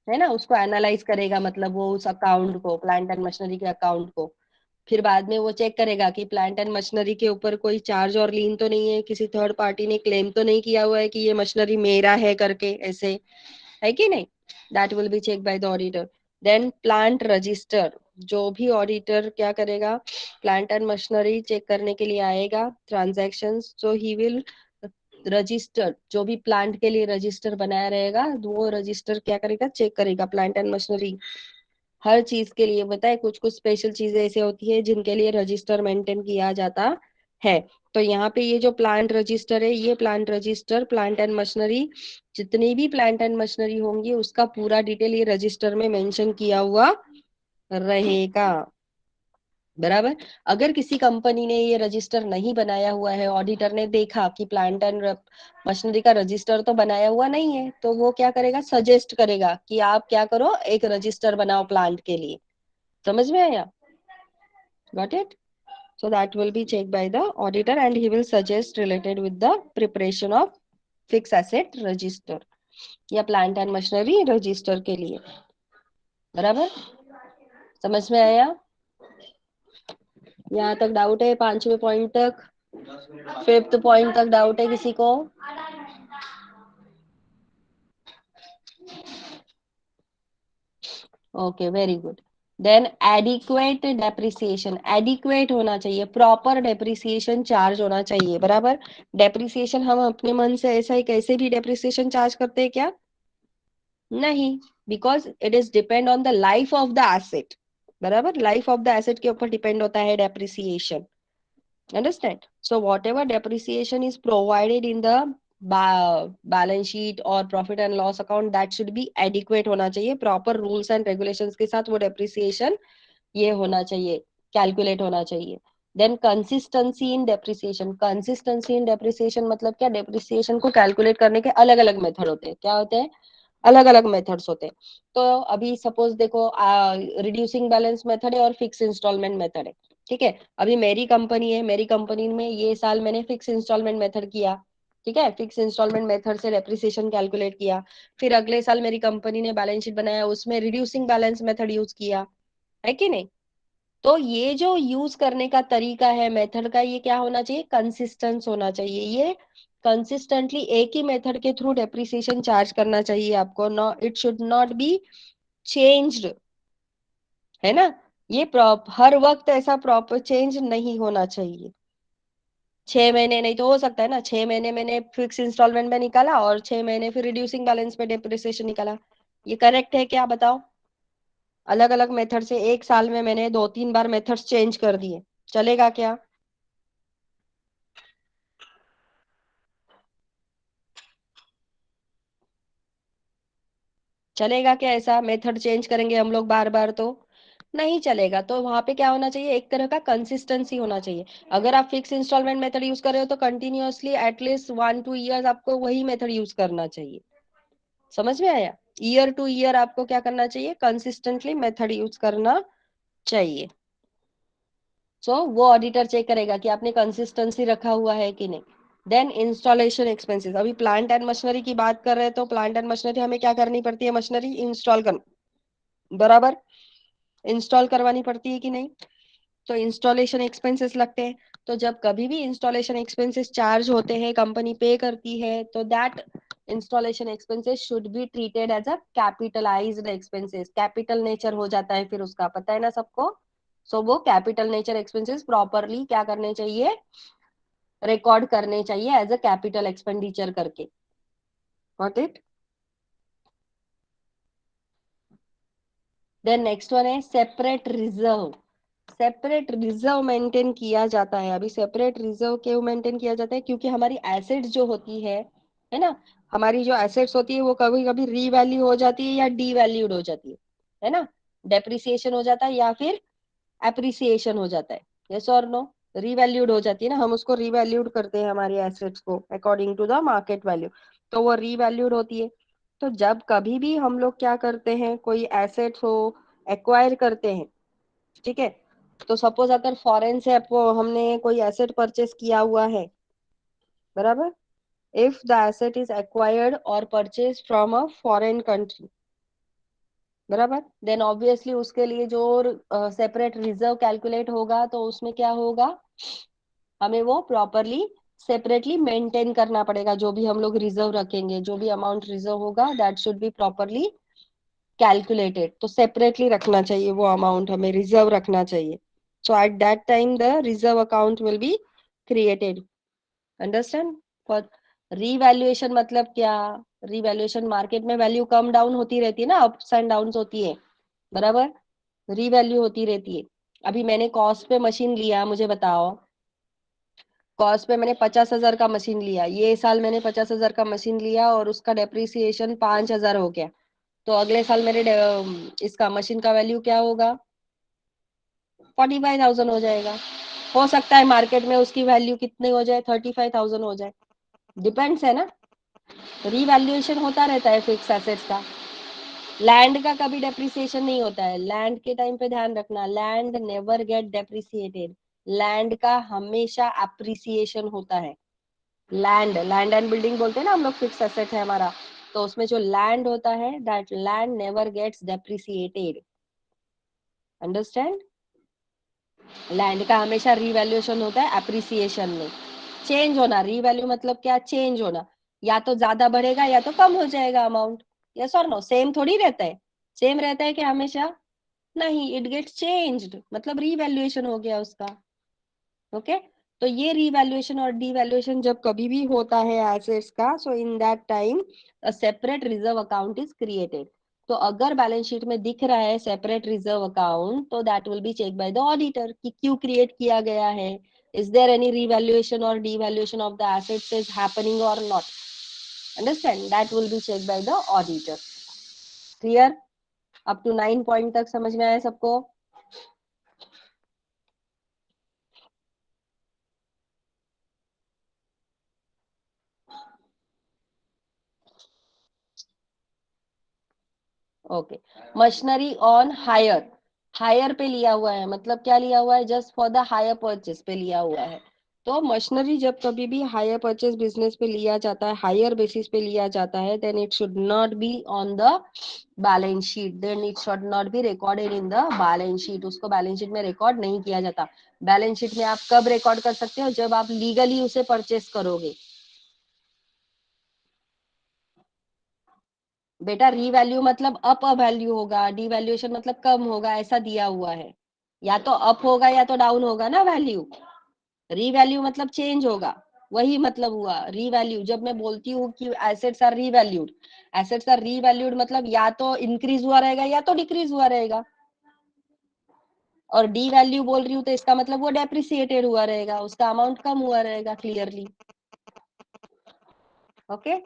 है ना। उसको एनालाइज करेगा, मतलब वो उस अकाउंट को, प्लांट एंड मशीनरी के अकाउंट को। फिर बाद में वो चेक करेगा कि प्लांट एंड मशीनरी के ऊपर कोई चार्ज और लीन तो नहीं है, किसी थर्ड पार्टी ने क्लेम तो नहीं किया हुआ है कि ये मशीनरी मेरा है करके, ऐसे, है कि नहीं। That will be check by the auditor. Then plant register, जो भी ऑडिटर क्या करेगा, प्लांट एंड मशीनरी चेक करने के लिए आएगा transactions, so he will register, जो भी प्लांट के लिए रजिस्टर बनाया रहेगा, वो रजिस्टर क्या करेगा, चेक करेगा प्लांट एंड मशीनरी। हर चीज के लिए बताए, कुछ कुछ स्पेशल चीजें ऐसे होती है जिनके लिए रजिस्टर मेंटेन किया जाता है। तो यहाँ पे ये जो प्लांट रजिस्टर है, ये plant register plant and machinery, जितनी भी प्लांट एंड मशीनरी होंगी उसका पूरा डिटेल ये रजिस्टर में मेंशन किया हुआ रहेगा, बराबर। अगर किसी कंपनी ने ये रजिस्टर नहीं बनाया हुआ है, ऑडिटर ने देखा कि प्लांट एंड मशीनरी का रजिस्टर तो बनाया हुआ नहीं है, तो वो क्या करेगा, सजेस्ट करेगा कि आप क्या करो, एक रजिस्टर बनाओ प्लांट के लिए। समझ में आया, got it. So that will be checked by the auditor and he will suggest related with the preparation of fixed asset register या plant and machinery register के लिए, बराबर। समझ में आया, यहाँ तक डाउट है, पांचवें पॉइंट तक, फिफ्थ पॉइंट तक डाउट है किसी को? Okay, very good. Then adequate depreciation, adequate होना चाहिए, प्रॉपर डेप्रिसिएशन चार्ज होना चाहिए, बराबर। डेप्रिसिएशन हम अपने मन से ऐसा ही कैसे भी डेप्रिसिएशन चार्ज करते हैं क्या? नहीं, because it is depend on the life of the asset, बराबर। लाइफ ऑफ द एसेट के ऊपर डिपेंड होता है depreciation, understand. So whatever depreciation is provided in the balance sheet और profit and loss account, that should be adequate होना चाहिए, प्रॉपर रूल्स एंड रेगुलेशंस के साथ वो डेप्रिसिएशन ये होना चाहिए, कैलकुलेट होना चाहिए। Then consistency in depreciation, consistency in depreciation मतलब क्या, डेप्रिसिएशन को कैलकुलेट करने के अलग अलग मेथड होते हैं, क्या होते हैं, अलग अलग मेथड्स होते हैं। तो अभी सपोज देखो, रिड्यूसिंग बैलेंस मेथड है और फिक्स इंस्टॉलमेंट मेथड है, ठीक है, अभी मेरी कंपनी है, मेरी कंपनी में ये साल मैंने फिक्स इंस्टॉलमेंट मेथड किया, ठीक है, फिक्स इंस्टॉलमेंट मेथड से डेप्रिसिएशन कैलकुलेट किया। फिर अगले साल मेरी कंपनी ने बैलेंस शीट बनाया, उसमें रिड्यूसिंग बैलेंस मेथड यूज किया, है कि नहीं? तो ये जो यूज करने का तरीका है मेथड का, ये क्या होना चाहिए? कंसिस्टेंस होना चाहिए। ये कंसिस्टेंटली एक ही मेथड के थ्रू डेप्रिसिएशन चार्ज करना चाहिए आपको, no it should not be changed, है ना? ये हर वक्त ऐसा प्रॉपर चेंज नहीं होना चाहिए। 6 महीने नहीं तो हो सकता है ना, 6 महीने मैंने फिक्स इंस्टॉलमेंट में निकाला और 6 महीने फिर रिड्यूसिंग बैलेंस पे डेप्रिसिएशन निकाला। ये करेक्ट है क्या, बताओ? अलग अलग मेथड से एक साल में मैंने 2-3 बार मेथड्स चेंज कर दिए, चलेगा क्या? चलेगा क्या? ऐसा मेथड चेंज करेंगे हम लोग बार बार तो नहीं चलेगा। तो वहां पे क्या होना चाहिए? एक तरह का कंसिस्टेंसी होना चाहिए। अगर आप फिक्स इंस्टॉलमेंट मेथड यूज कर रहे हो तो कंटिन्यूअसली एटलीस्ट 1-2 ईयर्स आपको वही मेथड यूज करना चाहिए। समझ में आया? ईयर टू ईयर आपको क्या करना चाहिए? कंसिस्टेंटली मेथड यूज करना चाहिए। सो वो ऑडिटर चेक करेगा कि आपने कंसिस्टेंसी रखा हुआ है कि नहीं। देन इंस्टॉलेशन एक्सपेंसेस, अभी प्लांट एंड मशीनरी की बात कर रहे हैं तो प्लांट एंड मशीनरी हमें क्या करनी पड़ती है? मशीनरी इंस्टॉल कर, बराबर, इंस्टॉल करवानी पड़ती है कि नहीं? तो इंस्टॉलेशन एक्सपेंसेस लगते हैं। तो जब कभी भी इंस्टॉलेशन एक्सपेंसेस चार्ज होते हैं, कंपनी पे करती है, तो that installation expenses should be treated as a capitalised expenses. Capital nature हो जाता है फिर उसका, पता है ना सबको? सो वो कैपिटल नेचर एक्सपेंसेस प्रॉपरली क्या करने चाहिए? रिकॉर्ड करने चाहिए एज अ कैपिटल एक्सपेंडिचर करके। Got it? Then next one है separate reserve. Separate reserve maintain किया जाता है। अभी सेपरेट रिजर्व क्यों मेंटेन किया जाता है? क्योंकि हमारी एसेट्स जो होती है ना, हमारी जो एसेट्स होती है वो कभी कभी रीवैल्यू हो जाती है या डीवैल्यूड हो जाती है ना? डेप्रिसिएशन हो जाता है या फिर एप्रिसिएशन हो जाता है। यस और नो? रीवैल्यूड हो जाती है ना, हम उसको रीवैल्यूड करते हैं हमारी एसेट्स को according to the market value. तो वो रीवैल्यूड होती है। तो जब कभी भी हम लोग क्या करते हैं, कोई एसेट्स हो एक्वायर करते हैं, ठीक है, तो सपोज अगर फॉरेन से आपको हमने कोई एसेट परचेस किया हुआ है, बराबर, if the asset is acquired और purchase from a foreign country, बराबर, देन ऑब्वियसली उसके लिए जो सेपरेट रिजर्व कैलकुलेट होगा तो उसमें क्या होगा? हमें वो प्रॉपरली सेपरेटली मेंटेन करना पड़ेगा। जो भी हम लोग रिजर्व रखेंगे, जो भी अमाउंट रिजर्व होगा, that should be properly calculated. तो सेपरेटली रखना चाहिए, वो अमाउंट हमें रिजर्व रखना चाहिए। So at that time the reserve account will be created. Understand? For revaluation मतलब क्या? रीवैल्यूएशन, मार्केट में वैल्यू कम डाउन होती रहती है ना, अप्स एंड डाउन होती है, बराबर, रीवैल्यू होती रहती है। अभी मैंने कॉस्ट पे मशीन लिया, मुझे बताओ, कॉस्ट पे मैंने 50,000 का मशीन लिया, ये साल मैंने 50,000 का मशीन लिया और उसका डेप्रिसिएशन 5,000 हो गया। तो अगले साल मेरे इसका मशीन का वैल्यू क्या होगा? 45,000 हो जाएगा। हो सकता है मार्केट में उसकी वैल्यू कितनी हो जाए? 35,000 हो जाए। डिपेंड्स है ना, रीवैल्यूएशन होता रहता है फिक्स एसेट्स का। लैंड का कभी डेप्रिसिएशन नहीं होता है। लैंड के टाइम पे ध्यान रखना, land never get depreciated. Land का हमेशा अप्रिसिएशन होता है। लैंड, लैंड एंड बिल्डिंग बोलते हैं ना हम लोग, फिक्स एसेट है हमारा, तो उसमें जो लैंड होता है, that land never gets depreciated. Understand? Land का हमेशा रिवैल्यूएशन होता है अप्रिसिएशन में। चेंज होना, रीवैल्यू मतलब क्या? चेंज होना, या तो ज्यादा बढ़ेगा या तो कम हो जाएगा अमाउंट। यस और नो? सेम थोड़ी रहता है। सेम रहता है कि हमेशा? नहीं, इट गेट्स चेंज्ड, मतलब रीवैल्यूएशन हो गया उसका। ओके? तो ये रीवैल्यूएशन और डीवैल्यूएशन जब कभी भी होता है एसेट्स का, so in that time a separate reserve account is created. तो अगर बैलेंस शीट में दिख रहा है सेपरेट रिजर्व अकाउंट, तो that will be check by the auditor कि क्यों क्रिएट किया गया है, is there any revaluation or devaluation of the assets is happening or not. Understand? That will be checked by the auditor. Clear? up to 9 point तक समझ में आया सबको? Okay. Machinery on hire, hire पे लिया हुआ है, मतलब क्या लिया हुआ है, just for the hire purchase पे लिया हुआ है। तो मशीनरी जब कभी भी हायर परचेस बिजनेस पे लिया जाता है, हायर बेसिस पे लिया जाता है, then it should not be on the balance sheet, then it should not be recorded in the balance sheet. उसको बैलेंस शीट में रिकॉर्ड नहीं किया जाता। बैलेंस शीट में आप कब रिकॉर्ड कर सकते हो, जब आप लीगली उसे परचेस करोगे। बेटा रीवैल्यू मतलब अप वैल्यू होगा, डिवैल्यूएशन मतलब कम होगा, ऐसा दिया हुआ है। या तो अप होगा या तो डाउन होगा ना वैल्यू। रीवैल्यू मतलब चेंज होगा, वही मतलब हुआ रीवैल्यू। जब मैं बोलती हूँ कि assets are revalued, assets are revalued मतलब या तो इंक्रीज हुआ रहेगा या तो डिक्रीज हुआ रहेगा। और डी वैल्यू बोल रही हूँ तो इसका मतलब वो डेप्रिसिएटेड हुआ रहेगा, उसका अमाउंट कम हुआ रहेगा clearly. Okay.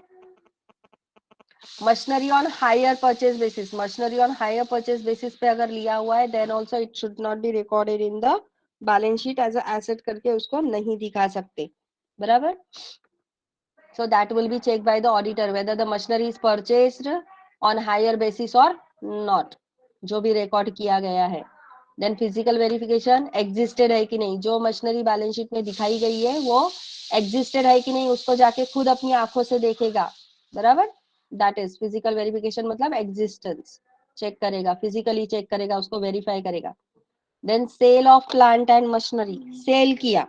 Machinery on hire purchase basis, machinery on hire purchase basis पे अगर लिया हुआ है, then also it should not be recorded in the balance sheet as a asset करके उसको नहीं दिखा सकते, बराबर। So that will be checked by the auditor whether the machinery is purchased on higher basis or not, जो भी रिकॉर्ड किया गया है। देन फिजिकल वेरिफिकेशन, एग्जिस्टेड है कि नहीं, जो मशीनरी बैलेंस शीट में दिखाई गई है वो एग्जिस्टेड है कि नहीं, उसको जाके खुद अपनी आंखों से देखेगा, बराबर। दैट इज फिजिकल वेरिफिकेशन, मतलब एग्जिस्टेंस चेक करेगा, फिजिकली चेक करेगा, उसको वेरीफाई करेगा। Then sale of plant and machinery, sale किया,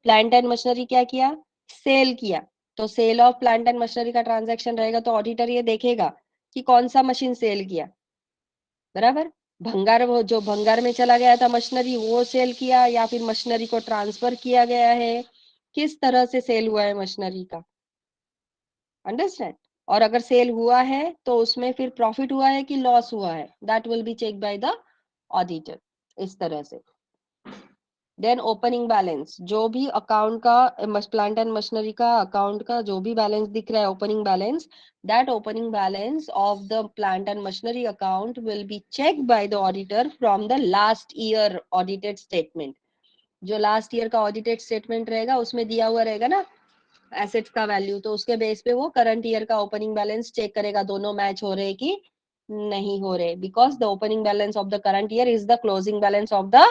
प्लांट एंड मशीनरी क्या किया, सेल किया। तो sale of plant and machinery का ट्रांजैक्शन रहेगा तो ऑडिटर ये देखेगा कि कौन सा मशीन सेल किया, बराबर। भंगार, वो जो भंगार में चला गया था मशीनरी वो सेल किया, या फिर मशीनरी को ट्रांसफर किया गया है, किस तरह से सेल हुआ है मशीनरी का, अंडरस्टैंड। और अगर सेल हुआ है तो उसमें फिर प्रॉफिट हुआ है कि लॉस हुआ है, that will be check by the auditor, इस तरह से। देन ओपनिंग बैलेंस, जो भी अकाउंट का प्लांट एंड मशीनरी का अकाउंट का जो भी बैलेंस दिख रहा है, opening balance, that opening balance of the plant and machinery account will be checked by the auditor from the last year audited statement. जो लास्ट ईयर का ऑडिटेड स्टेटमेंट रहेगा उसमें दिया हुआ रहेगा ना एसेट्स का वैल्यू, तो उसके बेस पे वो करंट ईयर का ओपनिंग बैलेंस चेक करेगा, दोनों मैच हो रहे कि नहीं हो रहे, because the opening balance of the current year is the closing balance of the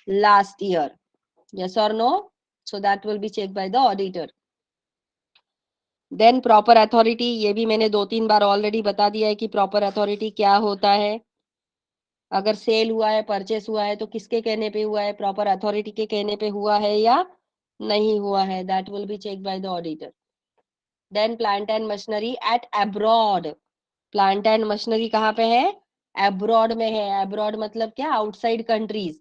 last year. Yes or no? So that will be checked by the auditor. Then proper authority, ये भी मैंने 2-3 बार ऑलरेडी बता दिया है कि प्रॉपर अथॉरिटी क्या होता है। अगर सेल हुआ है, परचेस हुआ है तो किसके कहने पे हुआ है, प्रॉपर अथॉरिटी के कहने पे हुआ है या नहीं हुआ है, that will be check by the auditor. Then plant and machinery at abroad, plant and machinery कहाँ पे है, अब्रॉड में है। अब्रॉड मतलब क्या, आउटसाइड कंट्रीज,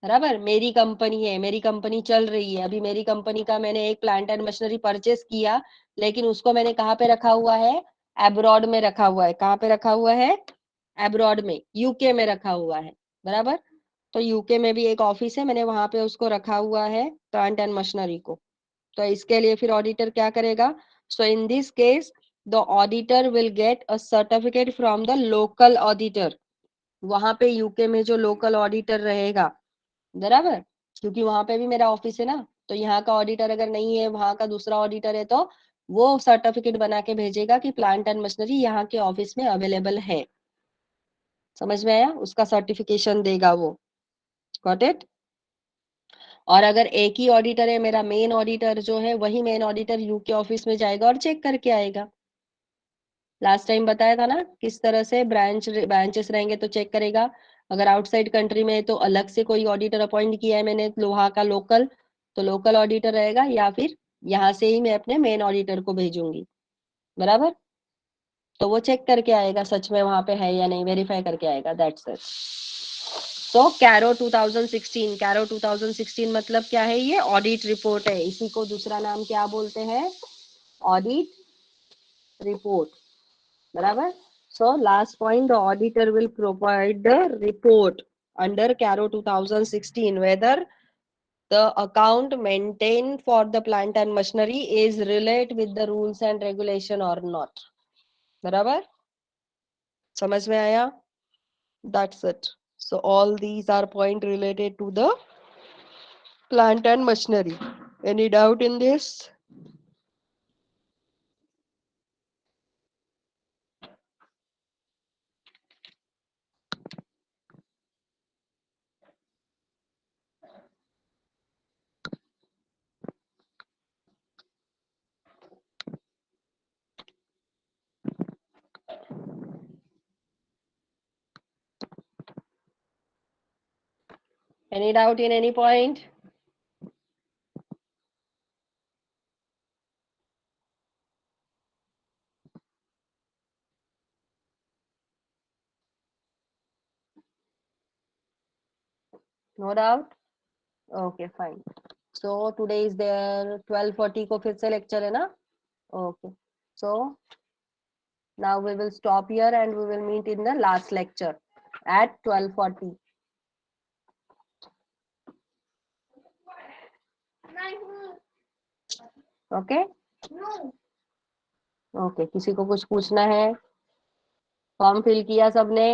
बराबर। मेरी कंपनी है, मेरी कंपनी चल रही है, अभी मेरी कंपनी का मैंने एक प्लांट एंड मशीनरी परचेस किया, लेकिन उसको मैंने कहाँ पे रखा हुआ है, अब्रॉड में रखा हुआ है। कहाँ पे रखा हुआ है, अब्रॉड में, यूके में रखा हुआ है, बराबर। तो यूके में भी एक ऑफिस है, मैंने वहां पे उसको रखा हुआ है प्लांट एंड मशीनरी को। तो इसके लिए फिर ऑडिटर क्या करेगा, so in this case the auditor will get a certificate from the local auditor. वहां पे यूके में जो लोकल ऑडिटर रहेगा, बराबर, क्योंकि वहां पे भी मेरा ऑफिस है ना, तो यहाँ का ऑडिटर अगर नहीं है, वहां का दूसरा ऑडिटर है, तो वो सर्टिफिकेट बना के भेजेगा कि प्लांट एंड मशीनरी यहाँ के ऑफिस में अवेलेबल है। समझ में आया, उसका सर्टिफिकेशन देगा वो, गॉट इट। और अगर एक ही ऑडिटर है, मेरा मेन ऑडिटर जो है, वही मेन ऑडिटर यूके ऑफिस में जाएगा और चेक करके आएगा। लास्ट टाइम बताया था ना किस तरह से ब्रांचेस रहेंगे तो चेक करेगा। अगर आउटसाइड कंट्री में है तो अलग से कोई ऑडिटर अपॉइंट किया है मैंने लोहा का लोकल, तो लोकल ऑडिटर रहेगा, या फिर यहाँ से ही मैं अपने मेन ऑडिटर को भेजूंगी, बराबर। तो वो चेक करके आएगा सच में वहां पे है या नहीं, वेरीफाई करके आएगा, दैट्स इट। तो कैरो 2016, कैरो 2016 मतलब क्या है, ये ऑडिट रिपोर्ट है, इसी को दूसरा नाम क्या बोलते हैं, ऑडिट रिपोर्ट, बराबर। So last point, the auditor will provide the report under CARO 2016 whether the account maintained for the plant and machinery is relate with the rules and regulation or not, बराबर, समझ में आया, that's it. So all these are point related to the plant and machinery. Any doubt in this? Any doubt in any point? No doubt? Okay, fine. So today is their 12:40 को फिर से lecture है ना? Okay. So now we will stop here and we will meet in the last lecture at 12:40. Okay? Okay. किसी को कुछ पूछना है? फॉर्म फिल किया सबने?